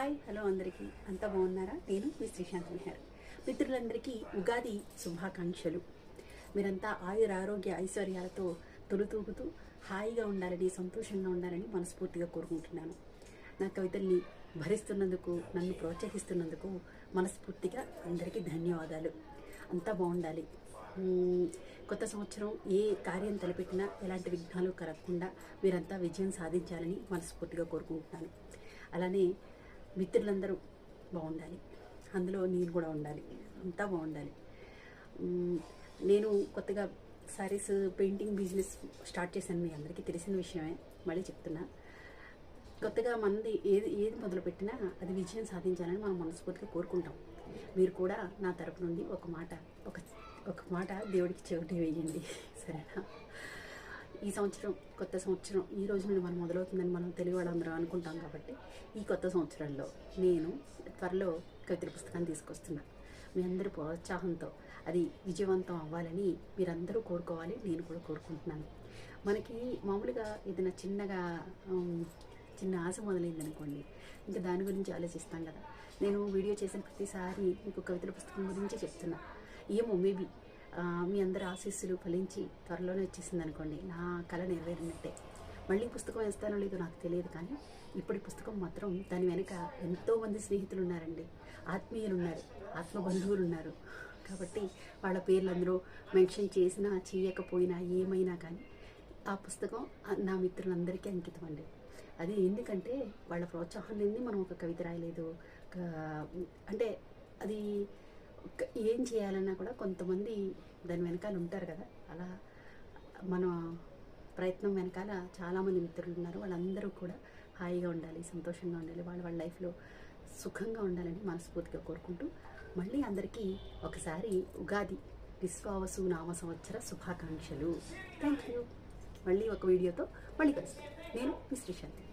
Hi hello అందరికీ అంతా బాగున్నారా? నేను మీ శ్రీశాంత్ మెహర్. మిత్రులందరికీ ఉగాది శుభాకాంక్షలు. మీరంతా ఆయుర ఆరోగ్య ఐశ్వర్యాలతో తొలుతూగుతూ హాయిగా ఉండాలని, సంతోషంగా ఉండాలని మనస్ఫూర్తిగా కోరుకుంటున్నాను. నా కవితల్ని భరిస్తున్నందుకు, నన్ను ప్రోత్సహిస్తున్నందుకు మనస్ఫూర్తిగా అందరికీ ధన్యవాదాలు. అంతా బాగుండాలి. కొత్త సంవత్సరం ఏ కార్యం తలపెట్టినా ఎలాంటి విఘ్నాలు కలగకుండా మీరంతా విజయం సాధించాలని మనస్ఫూర్తిగా కోరుకుంటున్నాను. అలానే మిత్రులందరూ బాగుండాలి, అందులో నేను కూడా ఉండాలి, అంతా బాగుండాలి. నేను కొత్తగా శారీస్ పెయింటింగ్ బిజినెస్ స్టార్ట్ చేశాను, మీ అందరికీ తెలిసిన విషయమే, మళ్ళీ చెప్తున్నా. కొత్తగా మనది ఏది మొదలుపెట్టినా అది విజయం సాధించాలని మనం మనస్ఫూర్తిగా కోరుకుంటాం. మీరు కూడా నా తరపు నుండి ఒక మాట దేవుడికి చెవిటి వేయండి, సరేనా? ఈ సంవత్సరం కొత్త సంవత్సరం ఈ రోజు నుండి మనం మొదలవుతుందని మనం తెలుగు వాళ్ళందరూ అనుకుంటాం. కాబట్టి ఈ కొత్త సంవత్సరంలో నేను త్వరలో కవితల పుస్తకాన్ని తీసుకొస్తున్నా. మీ అందరి ప్రోత్సాహంతో అది విజయవంతం అవ్వాలని మీరందరూ కోరుకోవాలి, నేను కూడా కోరుకుంటున్నాను. మనకి మామూలుగా ఏదైనా చిన్న ఆశ మొదలైందనుకోండి, ఇంకా దాని గురించి ఆలోచిస్తాం కదా. నేను వీడియో చేసిన ప్రతిసారి మీకు కవితల పుస్తకం గురించి చెప్తున్నా. ఏమో మేబీ మీ అందరి ఆశీస్సులు ఫలించి త్వరలోనే వచ్చేసింది అనుకోండి, నా కళ నెరవేరినట్టే. మళ్ళీ పుస్తకం వేస్తానో లేదో నాకు తెలియదు, కానీ ఇప్పటి పుస్తకం మాత్రం దాని వెనుక ఎంతోమంది స్నేహితులు ఉన్నారండి, ఆత్మీయులు ఉన్నారు, ఆత్మబంధువులు ఉన్నారు. కాబట్టి వాళ్ళ పేర్లు అందరూ మెన్షన్ చేసినా చేయకపోయినా ఏమైనా కానీ ఆ పుస్తకం నా మిత్రులందరికీ అంకితం అండి. అది ఎందుకంటే వాళ్ళ ప్రోత్సాహం లేని మనం ఒక కవిత రాయలేదు. అంటే అది ఏం చేయాలన్నా కూడా కొంతమంది దాని వెనకాల ఉంటారు కదా. అలా మన ప్రయత్నం వెనకాల చాలామంది మిత్రులు ఉన్నారు. వాళ్ళందరూ కూడా హాయిగా ఉండాలి, సంతోషంగా ఉండాలి, వాళ్ళ లైఫ్లో సుఖంగా ఉండాలని మనస్ఫూర్తిగా కోరుకుంటూ మళ్ళీ అందరికీ ఒకసారి ఉగాది విశ్వావసు నామ సంవత్సర శుభాకాంక్షలు. Thank you. మళ్ళీ ఒక వీడియోతో మళ్ళీ కలుస్తాను. నేను మీ శ్రీశాంతి.